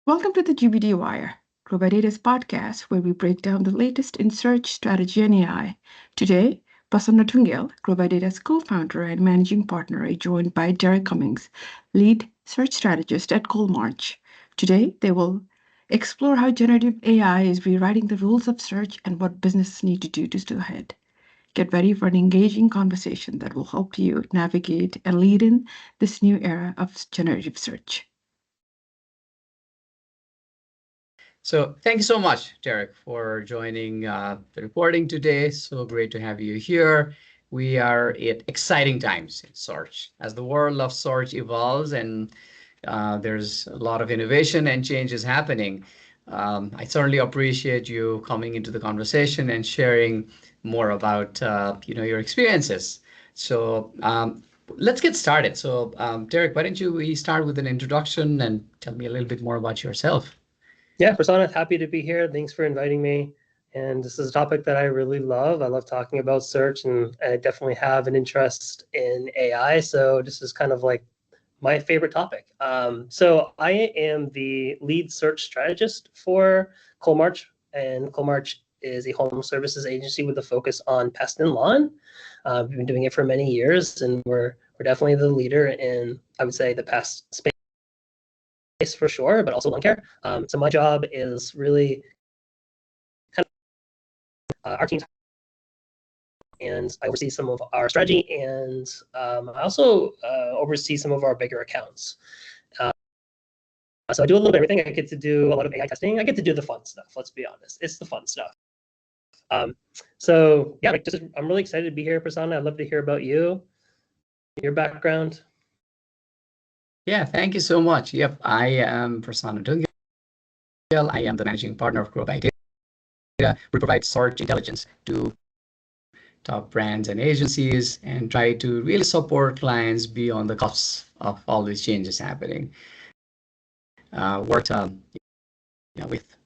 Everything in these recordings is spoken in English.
Welcome to the GBD Wire, GrowByData's podcast, where we break down the latest in search, strategy, and AI. Today, Prasanna Dhungel, GrowByData's co-founder and managing partner, is joined by Derek Cummings, lead search strategist at Colemarch. Today, they will explore how generative AI is rewriting the rules of search and what businesses need to do to stay ahead. Get ready for an engaging conversation that will help you navigate and lead in this new era of generative search. So thank you so much, Derek, for joining the recording today. So great to have you here. We are at exciting times in search. As the world of search evolves and there's a lot of innovation and changes happening, I certainly appreciate you coming into the conversation and sharing more about your experiences. So let's get started. So Derek, why don't we start with an introduction and tell me a little bit more about yourself? Yeah, Prasanna, happy to be here. Thanks for inviting me. And this is a topic that I really love. I love talking about search, and I definitely have an interest in AI. So this is kind of like my favorite topic. So I am the lead search strategist for Colemarch, and Colemarch is a home services agency with a focus on pest and lawn. We've been doing it for many years, and we're definitely the leader in, I would say, the pest space for sure, but also lawn care. So my job is really kind of our team's, and I oversee some of our strategy, and I also oversee some of our bigger accounts. So I do a little bit of everything. I get to do a lot of AI testing. I get to do the fun stuff. Let's be honest, it's the fun stuff. So yeah, I'm really excited to be here, Prasanna. I'd love to hear about you, your background. Yeah, thank you so much. Yep, I am Prasanna Dhungel. I am the managing partner of GrowByData. We provide search intelligence to top brands and agencies and try to really support clients beyond the costs of all these changes happening. Worked with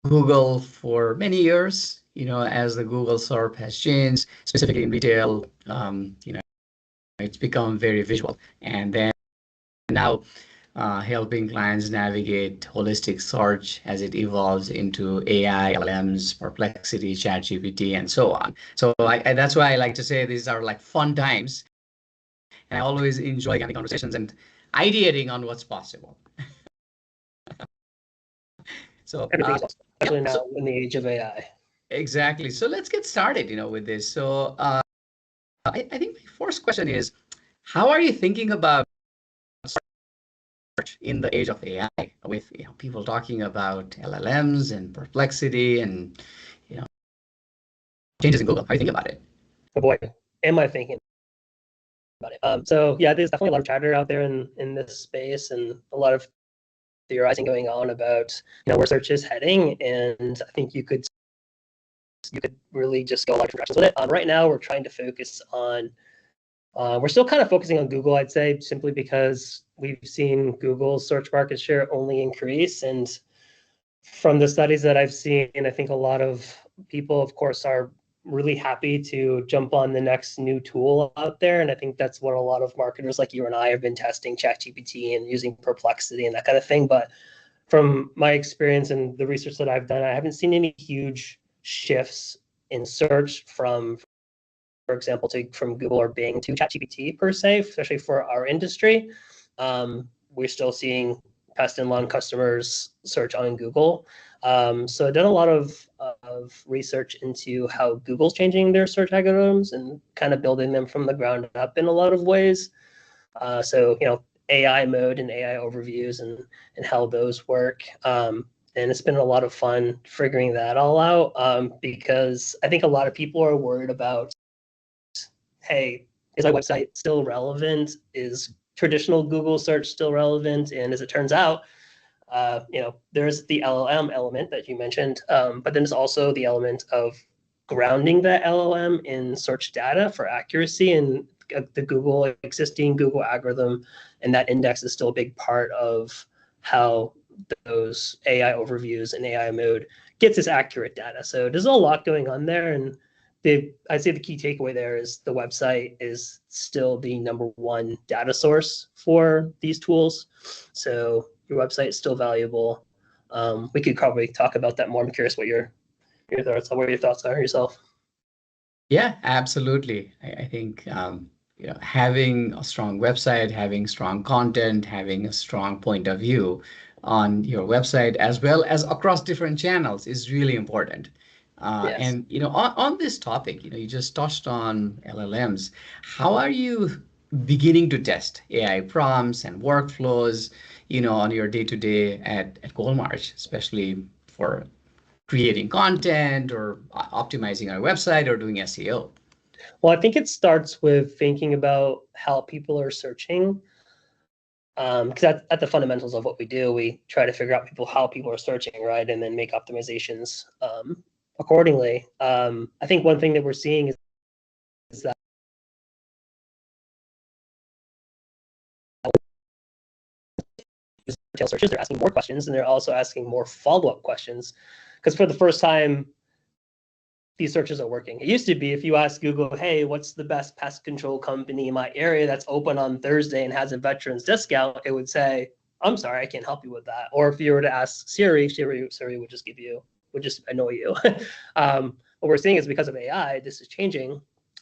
Google for many years, as the Google SERP has changed, specifically in retail, it's become very visual. And then now helping clients navigate holistic search as it evolves into AI, LLMs, Perplexity, ChatGPT, and so on. So that's why I like to say these are like fun times. And I always enjoy having conversations and ideating on what's possible. So everything's possible, especially now in the age of AI. Exactly. So let's get started, with this. So I think my first question is, how are you thinking about search in the age of AI, with people talking about LLMs and Perplexity and changes in Google? How are you thinking about it? Oh boy, am I thinking about it. So yeah, there's definitely a lot of chatter out there in this space, and a lot of theorizing going on about where search is heading, and I think you could really just go a lot of directions with it. Right now, we're trying to focus on. We're still kind of focusing on Google, I'd say, simply because we've seen Google's search market share only increase, and from the studies that I've seen, I think a lot of people, of course, are really happy to jump on the next new tool out there. And I think that's what a lot of marketers like you and I have been testing, ChatGPT and using Perplexity and that kind of thing. But from my experience and the research that I've done, I haven't seen any huge shifts in search from, for example, from Google or Bing to ChatGPT per se, especially for our industry. We're still seeing pest and lawn customers search on Google. So I've done a lot of research into how Google's changing their search algorithms and kind of building them from the ground up in a lot of ways. So AI mode and AI overviews and how those work. And it's been a lot of fun figuring that all out, because I think a lot of people are worried about, hey, is my website still relevant? Is traditional Google search still relevant? And as it turns out, there's the LLM element that you mentioned, but then there's also the element of grounding that LLM in search data for accuracy, and the existing Google algorithm, and that index is still a big part of how those AI overviews and AI mode gets this accurate data. So there's a lot going on there, and I'd say the key takeaway there is the website is still the #1 data source for these tools. So your website is still valuable. We could probably talk about that more. I'm curious what your thoughts are yourself. Yeah, absolutely. I think having a strong website, having strong content, having a strong point of view on your website as well as across different channels is really important. Yes. And on this topic, you just touched on LLMs. How are you beginning to test AI prompts and workflows, on your day-to-day at Colemarch, especially for creating content or optimizing our website or doing SEO? Well, I think it starts with thinking about how people are searching. Because at the fundamentals of what we do, we try to figure out how people are searching, right, and then make optimizations accordingly. I think one thing that we're seeing is that retail searches, they're asking more questions, and they're also asking more follow-up questions. Because for the first time, these searches are working. It used to be if you ask Google, hey, what's the best pest control company in my area that's open on Thursday and has a veterans discount, it would say, I'm sorry, I can't help you with that. Or if you were to ask Siri would just annoy you. What we're seeing is because of AI, this is changing,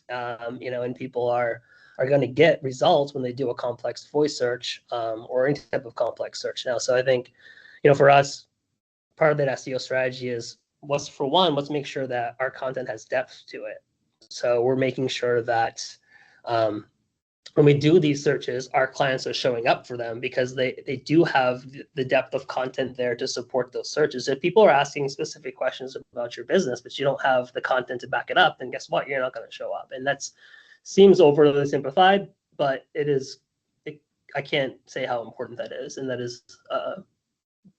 and people are going to get results when they do a complex voice search or any type of complex search now. So I think, for us, part of that SEO strategy is let's make sure that our content has depth to it. So we're making sure that when we do these searches, our clients are showing up for them because they do have the depth of content there to support those searches. If people are asking specific questions about your business, but you don't have the content to back it up, then guess what? You're not going to show up. And that seems overly simplified, but I can't say how important that is. And that is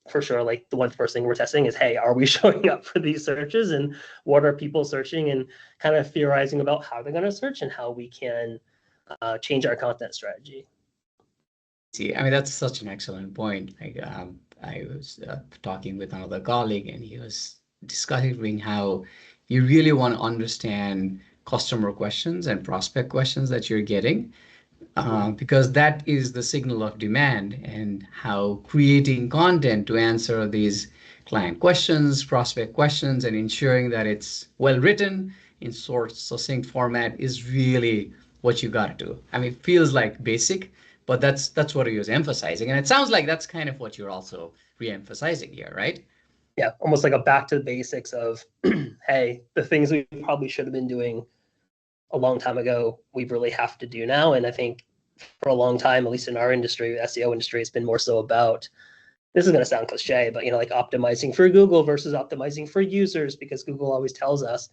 for sure, like the first thing we're testing is, hey, are we showing up for these searches, and what are people searching, and kind of theorizing about how they're going to search and how we can change our content strategy. See, I mean, that's such an excellent point. Like, I was talking with another colleague, and he was discussing how you really want to understand customer questions and prospect questions that you're getting. Because that is the signal of demand, and how creating content to answer these client questions, prospect questions, and ensuring that it's well written in short, succinct format is really what you got to do. I mean, it feels like basic, but that's what he was emphasizing. And it sounds like that's kind of what you're also re-emphasizing here, right? Yeah, almost like a back to the basics of, hey, the things we probably should have been doing a long time ago, we really have to do now. And I think for a long time, at least in our industry, SEO industry, it's been more so about, this is going to sound cliche, but like optimizing for Google versus optimizing for users, because Google always tells us,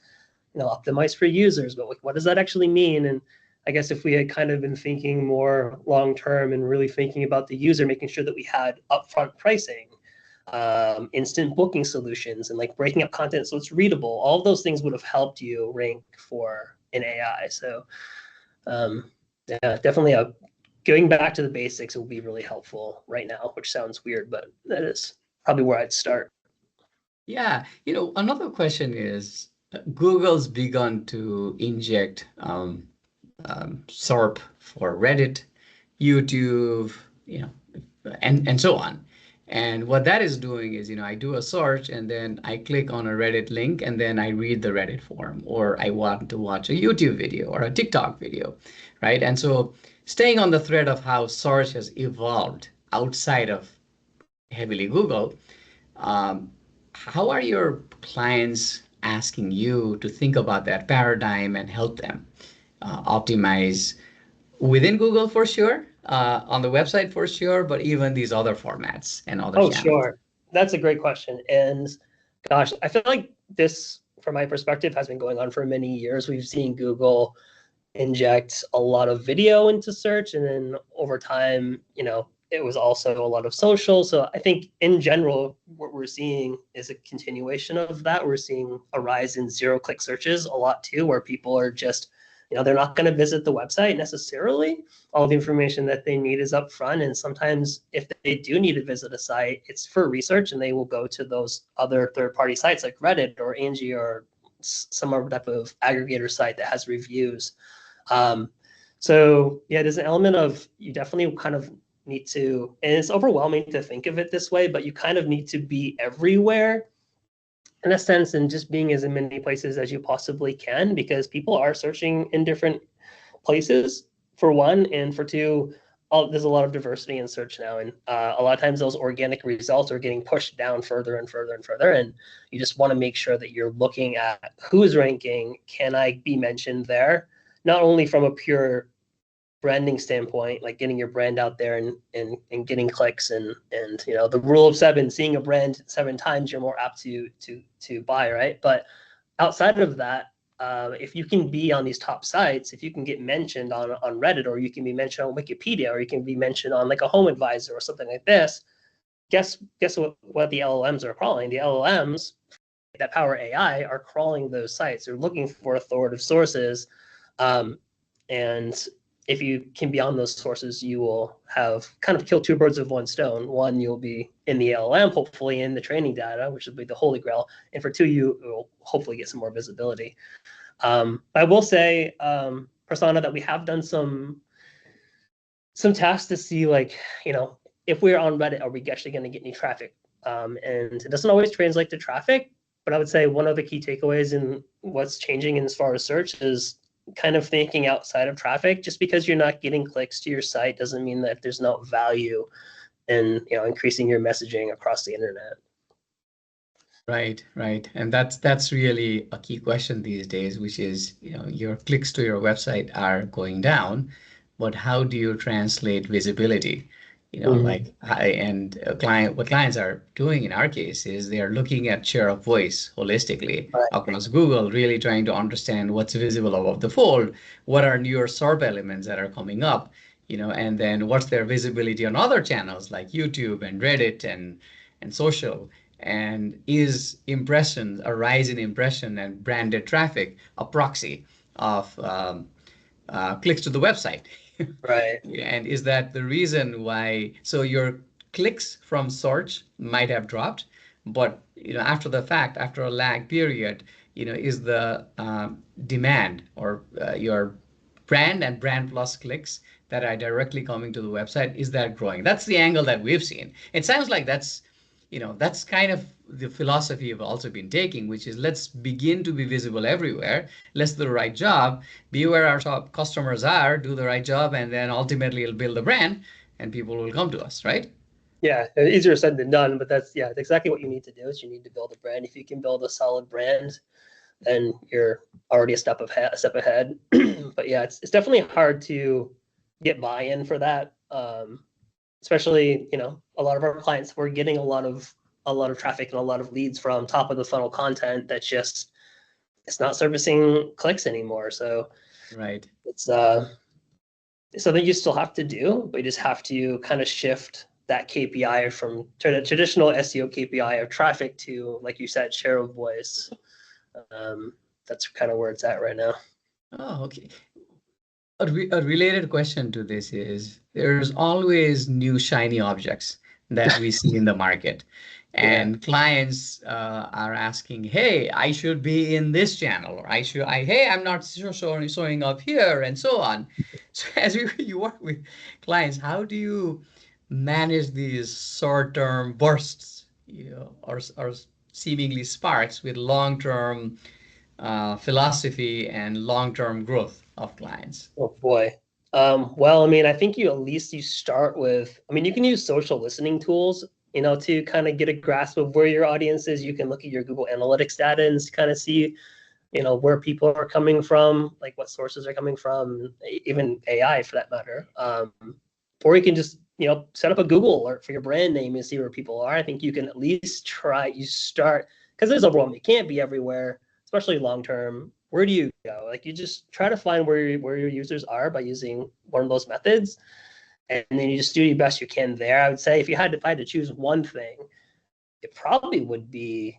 optimize for users, but what does that actually mean? And I guess if we had kind of been thinking more long term and really thinking about the user, making sure that we had upfront pricing, instant booking solutions, and like breaking up content so it's readable, all of those things would have helped you rank for an AI. So yeah, definitely going back to the basics will be really helpful right now, which sounds weird, but that is probably where I'd start. Yeah, another question is, Google's begun to inject SERP for Reddit, YouTube, and so on. And what that is doing is, I do a search and then I click on a Reddit link and then I read the Reddit forum, or I want to watch a YouTube video or a TikTok video, right? And so staying on the thread of how search has evolved outside of heavily Google, how are your clients asking you to think about that paradigm and help them optimize within Google for sure, on the website for sure, but even these other formats and other channels? Sure. That's a great question. And gosh, I feel like this, from my perspective, has been going on for many years. We've seen Google inject a lot of video into search, and then over time, it was also a lot of social. So I think in general, what we're seeing is a continuation of that. We're seeing a rise in zero-click searches a lot too, where people are just, they're not going to visit the website necessarily. All the information that they need is up front. And sometimes if they do need to visit a site, it's for research, and they will go to those other third-party sites like Reddit or Angie or some other type of aggregator site that has reviews. So yeah, there's an element of, you definitely kind of need to, and it's overwhelming to think of it this way, but you kind of need to be everywhere in a sense, and just being as many places as you possibly can, because people are searching in different places, for one, and for two, there's a lot of diversity in search now, and a lot of times those organic results are getting pushed down further and further and further, and you just want to make sure that you're looking at who's ranking, can I be mentioned there, not only from a pure branding standpoint, like getting your brand out there and getting clicks, and you know, the rule of seven, seeing a brand 7 times, you're more apt to buy, right? But outside of that, if you can be on these top sites, if you can get mentioned on Reddit, or you can be mentioned on Wikipedia, or you can be mentioned on like a Home Advisor or something like this, guess what the LLMs are crawling? The LLMs that power AI are crawling those sites. They're looking for authoritative sources, and if you can be on those sources, you will have kind of killed 2 birds with 1 stone. One, you'll be in the LLM, hopefully in the training data, which will be the holy grail. And for 2, you will hopefully get some more visibility. I will say, Prasanna, that we have done some tasks to see, like, you know, if we're on Reddit, are we actually going to get any traffic? And it doesn't always translate to traffic, but I would say one of the key takeaways in what's changing in as far as search is kind of thinking outside of traffic. Just because you're not getting clicks to your site doesn't mean that there's no value in, you know, increasing your messaging across the internet. Right, right. And that's really a key question these days, which is, you know, your clicks to your website are going down, but how do you translate visibility? You know, like what clients are doing in our case is they are looking at share of voice holistically across Google, really trying to understand what's visible above the fold, what are newer SERP elements that are coming up, you know, and then what's their visibility on other channels like YouTube and Reddit and social. And is impressions, a rise in impression and branded traffic, a proxy of clicks to the website? Right. And is that the reason why? So your clicks from search might have dropped, but, you know, after the fact, after a lag period, you know, is the demand or your brand and brand plus clicks that are directly coming to the website, is that growing? That's the angle that we've seen. It sounds like that's, you know, that's kind of the philosophy you've also been taking, which is let's begin to be visible everywhere. Let's do the right job, be where our top customers are, do the right job, and then ultimately it'll build a brand and people will come to us, right? Yeah, easier said than done, but that's exactly what you need to do. Is you need to build a brand. If you can build a solid brand, then you're already a step ahead. But yeah, it's definitely hard to get buy-in for that. Especially, you know, a lot of our clients, we're getting a lot of traffic and a lot of leads from top of the funnel content that's just, it's not servicing clicks anymore. So right, it's something you still have to do, but you just have to kind of shift that KPI from traditional SEO KPI of traffic to, like you said, share of voice. That's kind of where it's at right now. Oh, okay. A related question to this is there's always new shiny objects that we see in the market. And clients are asking, hey, I should be in this channel, or hey, I'm not showing up here, and so on. So as you work with clients, how do you manage these short-term bursts, you know, or seemingly sparks with long-term philosophy and long-term growth of clients? Oh boy. Well, I mean, I think you start with, I mean, you can use social listening tools, you know, to kind of get a grasp of where your audience is. You can look at your Google Analytics data and kind of see, you know, where people are coming from, like what sources are coming from, even AI for that matter. Or you can just, you know, set up a Google alert for your brand name and see where people are. I think you can at least start, because there's overwhelming. It can't be everywhere, especially long term. Where do you go? Like, you just try to find where your users are by using one of those methods, and then you just do your best you can there. I would say if I had to choose one thing, it probably would be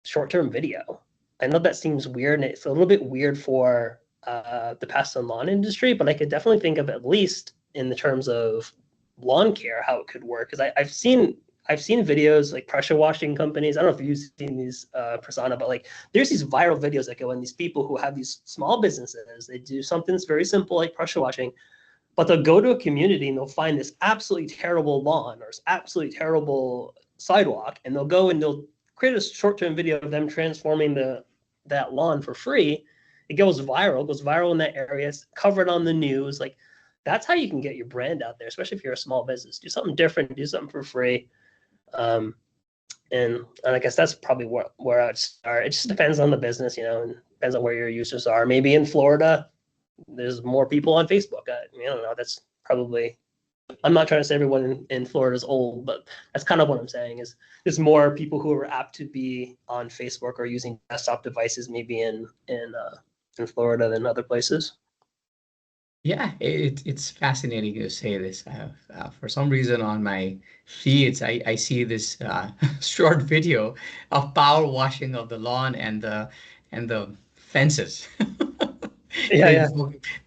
short-term video. I know that seems weird, and it's a little bit weird for the pest and lawn industry, but I could definitely think of, at least in the terms of lawn care, how it could work. Because I've seen videos like pressure washing companies. I don't know if you've seen these, Prasanna, but like there's these viral videos that go in, these people who have these small businesses. They do something that's very simple like pressure washing, but they'll go to a community and they'll find this absolutely terrible lawn or this absolutely terrible sidewalk, and they'll go and they'll create a short-term video of them transforming that lawn for free. It goes viral in that area. It's covered on the news. Like, that's how you can get your brand out there, especially if you're a small business. Do something different, do something for free. And I guess that's probably where I'd start. It just depends on the business, you know, and depends on where your users are. Maybe in Florida, there's more people on Facebook. I don't know. That's probably, I'm not trying to say everyone in Florida is old, but that's kind of what I'm saying is there's more people who are apt to be on Facebook or using desktop devices maybe in Florida than other places. Yeah, it's fascinating to say this. For some reason on my feeds, I see this short video of power washing of the lawn and the fences. Yeah.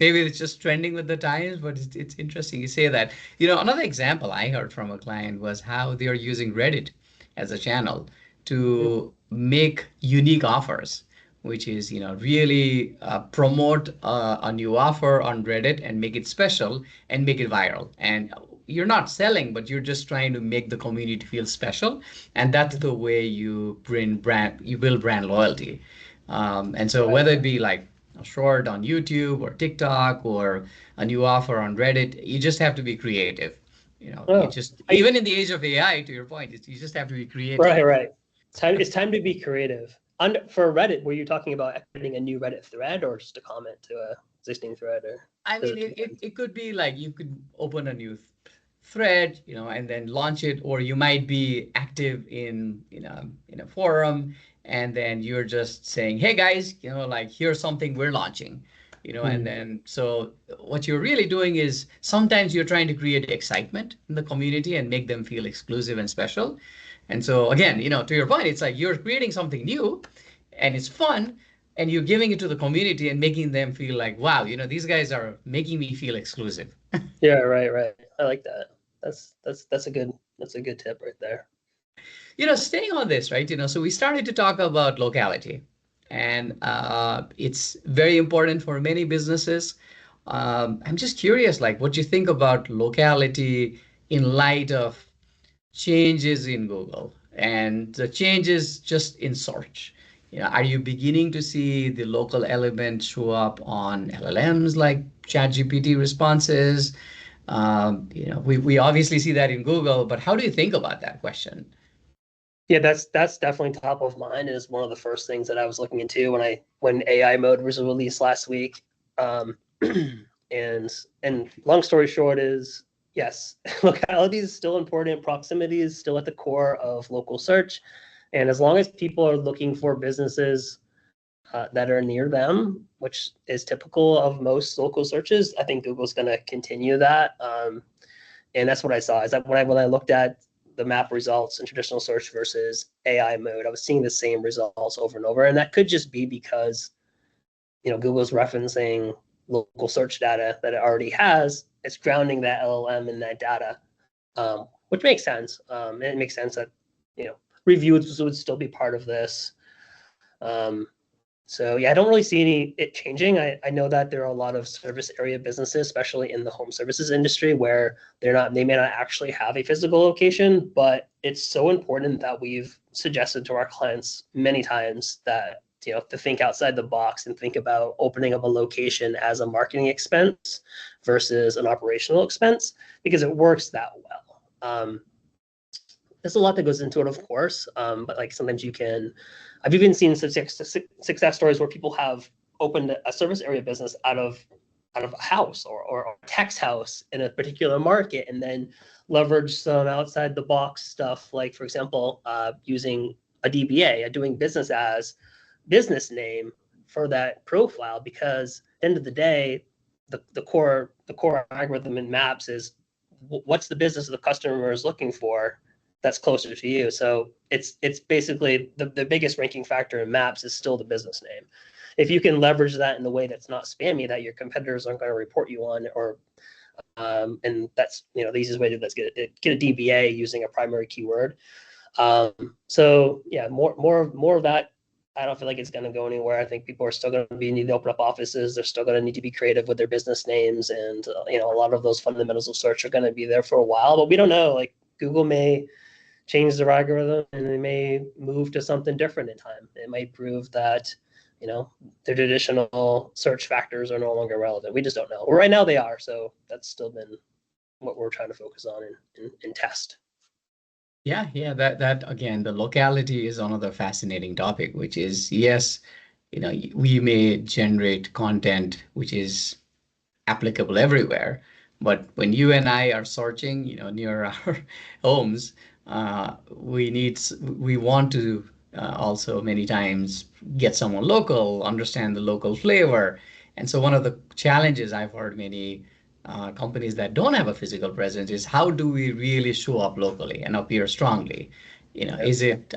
Maybe it's just trending with the times, but it's interesting you say that. You know, another example I heard from a client was how they are using Reddit as a channel to make unique offers, which is, you know, really promote a new offer on Reddit and make it special and make it viral. And you're not selling, but you're just trying to make the community feel special. And that's the way you build brand loyalty. And so whether it be like a short on YouTube or TikTok or a new offer on Reddit, you just have to be creative. You know, even in the age of AI, to your point, you just have to be creative. Right. It's time to be creative. For Reddit, were you talking about creating a new Reddit thread or just a comment to a existing thread? Or I mean, it could be like you could open a new thread, you know, and then launch it, or you might be active in a forum, and then you're just saying, hey guys, you know, like here's something we're launching, you know, and then so what you're really doing is sometimes you're trying to create excitement in the community and make them feel exclusive and special. And so again, you know, to your point, it's like you're creating something new and it's fun, and you're giving it to the community and making them feel like, wow, you know, these guys are making me feel exclusive. Yeah, right. I like that. That's a good tip right there. You know, staying on this, right? You know, so we started to talk about locality, and it's very important for many businesses. I'm just curious, like, what you think about locality in light of changes in Google and the changes just in search. You know, are you beginning to see the local element show up on LLMs like ChatGPT responses? You know, we obviously see that in Google, but how do you think about that question? Yeah, that's definitely top of mind. Is one of the first things that I was looking into when AI mode was released last week. And long story short is yes, locality is still important. Proximity is still at the core of local search, and as long as people are looking for businesses that are near them, which is typical of most local searches, I think Google's going to continue that. And that's what I saw is that when I looked at the map results in traditional search versus AI mode, I was seeing the same results over and over. And that could just be because, you know, Google's referencing local search data that it already has. It's grounding that LLM in that data, which makes sense. And it makes sense that, you know, reviews would still be part of this. So yeah, I don't really see it changing. I know that there are a lot of service area businesses, especially in the home services industry, where they may not actually have a physical location, but it's so important that we've suggested to our clients many times that, you know, to think outside the box and think about opening up a location as a marketing expense versus an operational expense, because it works that well. There's a lot that goes into it, of course, but like sometimes I've even seen success stories where people have opened a service area business out of a house or a text house in a particular market, and then leverage some outside the box stuff, like for example, using a DBA, a doing business as business name for that profile, because at the end of the day, the core algorithm in Maps is what's the business the customer is looking for that's closer to you. So it's basically the biggest ranking factor in Maps is still the business name. If you can leverage that in a way that's not spammy, that your competitors aren't going to report you on, or and that's, you know, the easiest way to do that's get a DBA using a primary keyword. So yeah, more of that I don't feel like it's going to go anywhere. I think people are still going to need to open up offices. They're still going to need to be creative with their business names, and a lot of those fundamentals of search are going to be there for a while. But we don't know. Like Google may change their algorithm, and they may move to something different in time. It might prove that their traditional search factors are no longer relevant. We just don't know. Well, right now they are. So that's still been what we're trying to focus on and test. Yeah, that again, the locality is another fascinating topic, which is, yes, we may generate content which is applicable everywhere, but when you and I are searching, near our homes, we want to also many times get someone local, understand the local flavor. And so one of the challenges I've heard many companies that don't have a physical presence is, how do we really show up locally and appear strongly?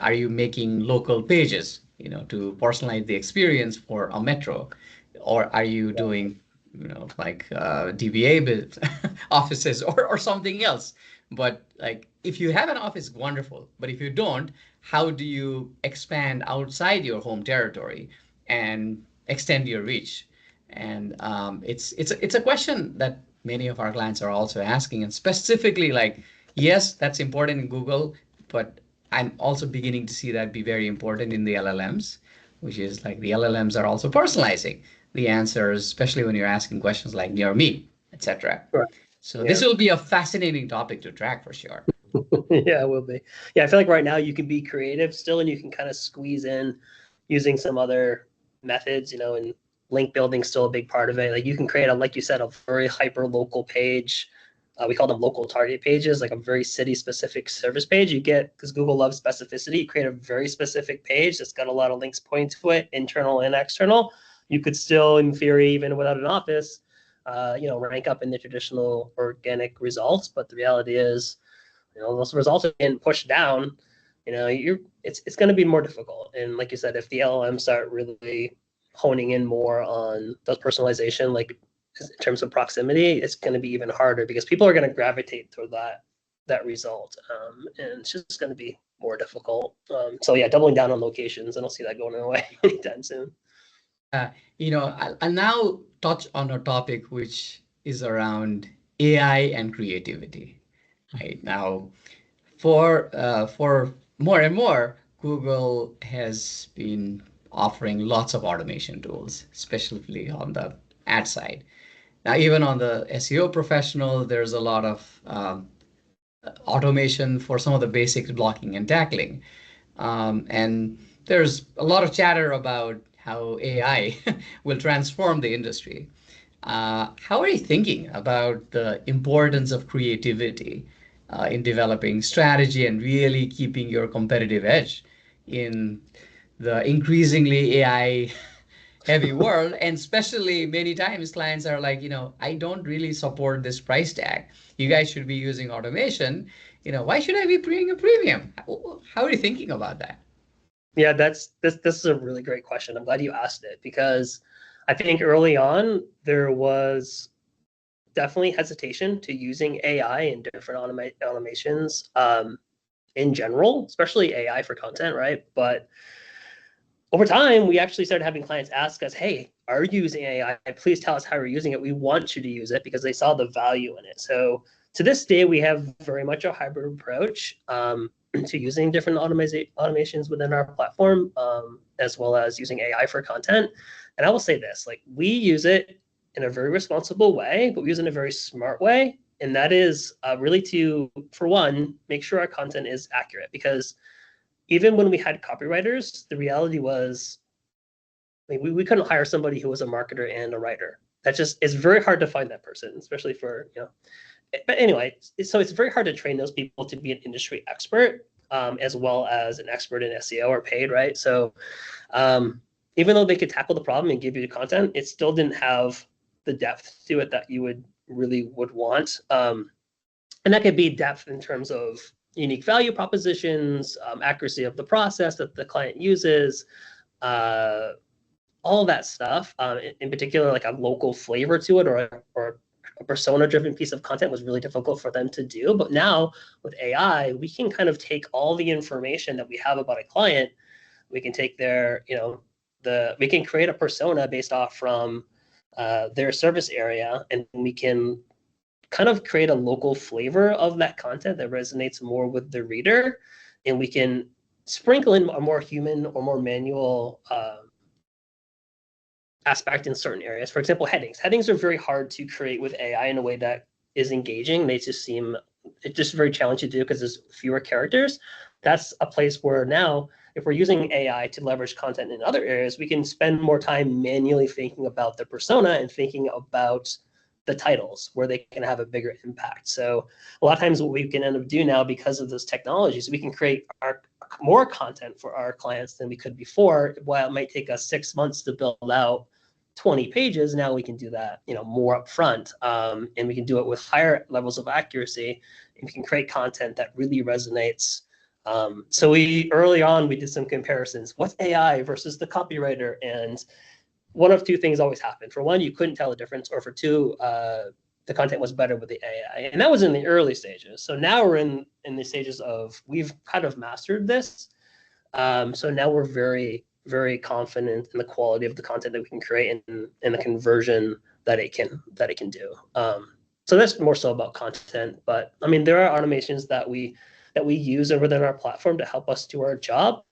Are you making local pages, to personalize the experience for a metro? Or are you doing, like DBA offices or something else? But like, if you have an office, wonderful. But if you don't, how do you expand outside your home territory and extend your reach? And it's a question that many of our clients are also asking, and specifically, like, yes, that's important in Google, but I'm also beginning to see that be very important in the LLMs, which is like the LLMs are also personalizing the answers, especially when you're asking questions like near me, etc. Right. So this will be a fascinating topic to track for sure. Yeah, it will be. Yeah, I feel like right now you can be creative still, and you can kind of squeeze in using some other methods, and link building still a big part of it. Like you can create like you said, a very hyper local page. We call them local target pages, like a very city specific service page. You get, because Google loves specificity, you create a very specific page that's got a lot of links pointing to it, internal and external. You could still, in theory, even without an office, rank up in the traditional organic results. But the reality is, those results are getting pushed down. It's going to be more difficult. And like you said, if the LLMs start really honing in more on those personalization, like in terms of proximity, it's going to be even harder because people are going to gravitate toward that result, and it's just going to be more difficult. So yeah, doubling down on locations, I don't see that going away anytime soon. I'll now touch on a topic which is around AI and creativity. Right now, for more and more, Google has been offering lots of automation tools, especially on the ad side. Now, even on the SEO professional, there's a lot of automation for some of the basic blocking and tackling. And there's a lot of chatter about how AI will transform the industry. How are you thinking about the importance of creativity in developing strategy and really keeping your competitive edge in the increasingly AI heavy world? And especially many times clients are like, I don't really support this price tag. You guys should be using automation. Why should I be paying a premium? How are you thinking about that? Yeah, this is a really great question. I'm glad you asked it, because I think early on there was definitely hesitation to using AI and different automations in general, especially AI for content, right? But over time, we actually started having clients ask us, hey, are you using AI? Please tell us how you're using it. We want you to use it, because they saw the value in it. So to this day, we have very much a hybrid approach to using different automations within our platform, as well as using AI for content. And I will say this, like, we use it in a very responsible way, but we use it in a very smart way. And that is really to, for one, make sure our content is accurate. Because even when we had copywriters, the reality was, I mean, we couldn't hire somebody who was a marketer and a writer. That just, it's very hard to find that person, especially for, but anyway, so it's very hard to train those people to be an industry expert, as well as an expert in SEO or paid, right? So even though they could tackle the problem and give you the content, it still didn't have the depth to it that you would want. And that could be depth in terms of unique value propositions, accuracy of the process that the client uses, all that stuff. In particular, like a local flavor to it, or a persona-driven piece of content was really difficult for them to do. But now with AI, we can kind of take all the information that we have about a client, We can take their, we can create a persona based off from their service area, and we can kind of create a local flavor of that content that resonates more with the reader, and we can sprinkle in a more human or more manual aspect in certain areas. For example, headings. Headings are very hard to create with AI in a way that is engaging. They just seem, it's just very challenging to do because there's fewer characters. That's a place where now, if we're using AI to leverage content in other areas, we can spend more time manually thinking about the persona and thinking about the titles where they can have a bigger impact. So a lot of times what we can end up doing now because of those technologies, we can create more content for our clients than we could before. While it might take us 6 months to build out 20 pages, now we can do that, more upfront, and we can do it with higher levels of accuracy, and we can create content that really resonates. So early on we did some comparisons. What's AI versus the copywriter? And one of two things always happened. For one, you couldn't tell the difference, or for two, the content was better with the AI. And that was in the early stages. So now we're in the stages of, we've kind of mastered this. So now we're very, very confident in the quality of the content that we can create and the conversion that it can do. So that's more so about content. But I mean, there are automations that we use within our platform to help us do our job,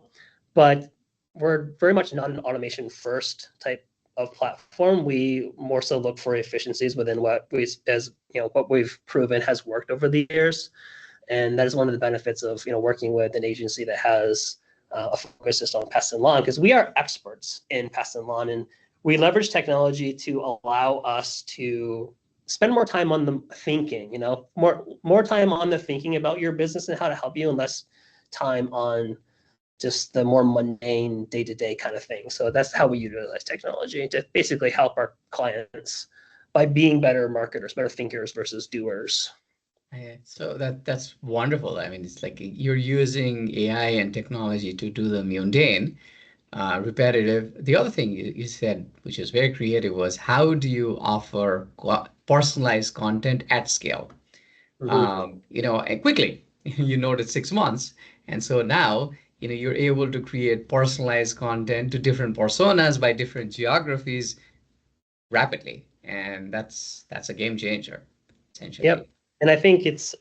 but we're very much not an automation first type of platform. We more so look for efficiencies within what we've proven has worked over the years, and that is one of the benefits of working with an agency that has a focus just on pest and lawn, because we are experts in pest and lawn, and we leverage technology to allow us to spend more time on the thinking, more time on the thinking about your business and how to help you, and less time on just the more mundane day-to-day kind of thing. So that's how we utilize technology to basically help our clients by being better marketers, better thinkers versus doers. So that's wonderful. I mean, it's like you're using AI and technology to do the mundane, repetitive. The other thing you said, which is very creative, was how do you offer personalized content at scale? And quickly. You noted 6 months, and so now you're able to create personalized content to different personas by different geographies rapidly, and that's a game changer, essentially. Yep. And I think it's,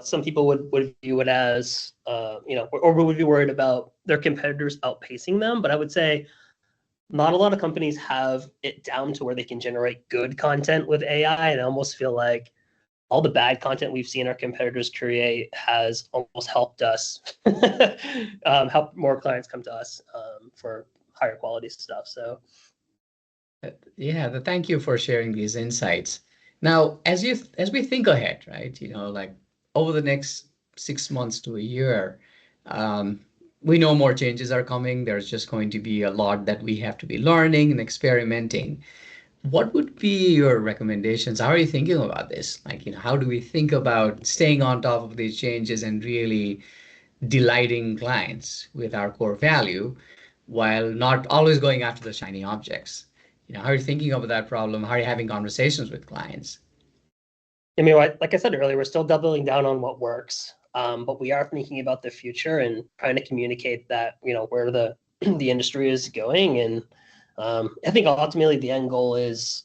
some people would view it as, or would be worried about their competitors outpacing them. But I would say not a lot of companies have it down to where they can generate good content with AI. And I almost feel like all the bad content we've seen our competitors create has almost helped us help more clients come to us for higher quality stuff. So yeah, thank you for sharing these insights. Now, as we think ahead, right, like over the next 6 months to a year, we know more changes are coming. There's just going to be a lot that we have to be learning and experimenting. What would be your recommendations? How are you thinking about this? Like, how do we think about staying on top of these changes and really delighting clients with our core value while not always going after the shiny objects? How are you thinking about that problem? How are you having conversations with clients? I mean, like I said earlier, we're still doubling down on what works, but we are thinking about the future and trying to communicate that, where the the industry is going. And I think ultimately the end goal is,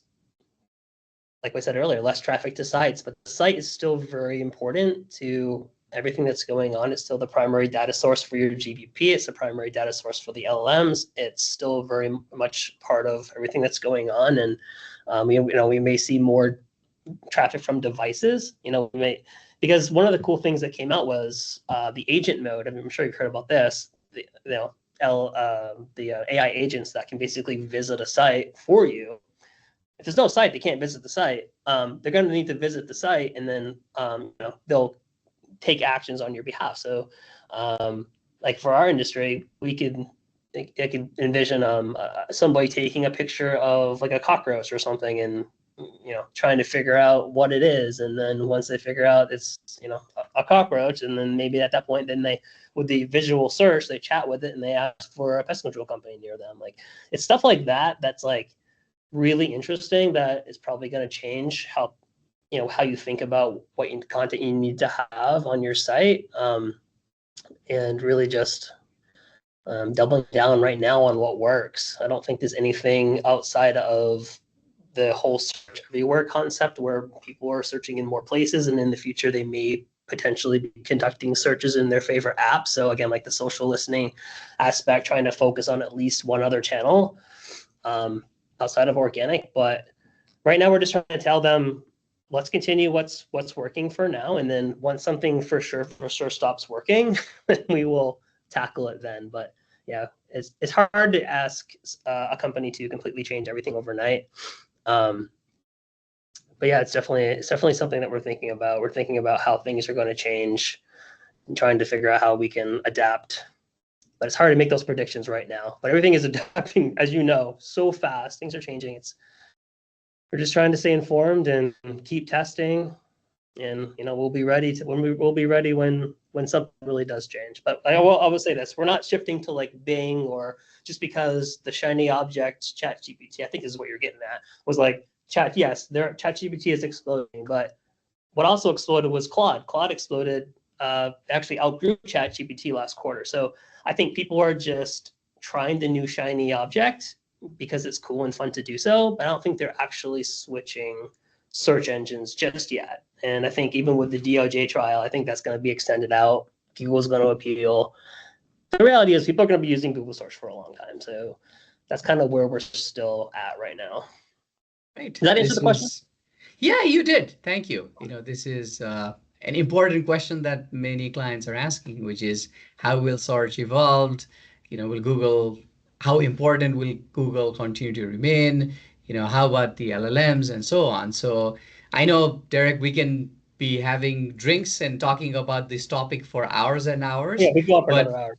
like I said earlier, less traffic to sites, but the site is still very important to everything that's going on. It's still the primary data source for your GBP. It's the primary data source for the LLMs. It's still very much part of everything that's going on. And we may see more traffic from devices. Because one of the cool things that came out was the agent mode. I mean, I'm sure you've heard about this. The AI agents that can basically visit a site for you. If there's no site, they can't visit the site. They're going to need to visit the site, and then they'll take actions on your behalf. So, like for our industry, I could envision somebody taking a picture of like a cockroach or something, and trying to figure out what it is. And then once they figure out it's a cockroach, and then maybe at that point, then they, with the visual search, they chat with it and they ask for a pest control company near them. Like, it's stuff like that that's like really interesting, that is probably going to change how you think about what content you need to have on your site, and really just doubling down right now on what works. I don't think there's anything outside of the whole search everywhere concept where people are searching in more places, and in the future they may potentially be conducting searches in their favorite app. So again, like the social listening aspect, trying to focus on at least one other channel outside of organic. But right now we're just trying to tell them, let's continue what's working for now, and then once something for sure stops working, we will tackle it then. But yeah, it's hard to ask a company to completely change everything overnight. But yeah, it's definitely something that we're thinking about. We're thinking about how things are going to change and trying to figure out how we can adapt. But it's hard to make those predictions right now. But everything is adapting, as you know, so fast. Things are changing. We're just trying to stay informed and keep testing, and we'll be ready when something really does change. But I will say this: we're not shifting to like Bing, or just because the shiny object ChatGPT, I think this is what you're getting at, was like ChatGPT is exploding, but what also exploded was Claude. Claude exploded, actually outgrew ChatGPT last quarter. So I think people are just trying the new shiny object because it's cool and fun to do so, but I don't think they're actually switching search engines just yet. And I think even with the DOJ trial, I think that's going to be extended out. Google's going to appeal. The reality is people are going to be using Google search for a long time. So that's kind of where we're still at right now. Right. Does that answer the question? Yeah, you did. Thank you. This is an important question that many clients are asking, which is how will search evolve? How important will Google continue to remain? How about the LLMs and so on? So I know, Derek, we can be having drinks and talking about this topic for hours and hours. Yeah, we go on for another hour.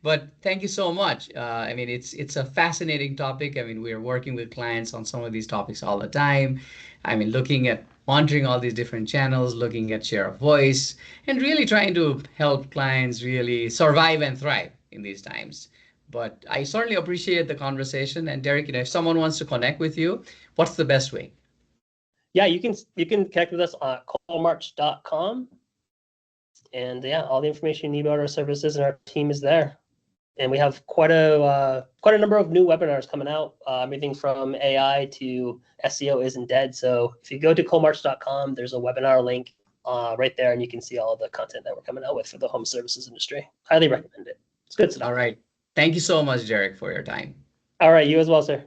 But thank you so much. I mean, it's a fascinating topic. I mean, we're working with clients on some of these topics all the time. I mean, monitoring all these different channels, looking at share of voice, and really trying to help clients really survive and thrive in these times. But I certainly appreciate the conversation. And Derek, if someone wants to connect with you, what's the best way? Yeah, you can connect with us on Colemarch.com. And yeah, all the information you need about our services and our team is there. And we have quite a number of new webinars coming out. Everything from AI to SEO isn't dead. So if you go to Colemarch.com, there's a webinar link right there, and you can see all of the content that we're coming out with for the home services industry. Highly recommend it. It's good stuff. All right. Thank you so much, Derek, for your time. All right, you as well, sir.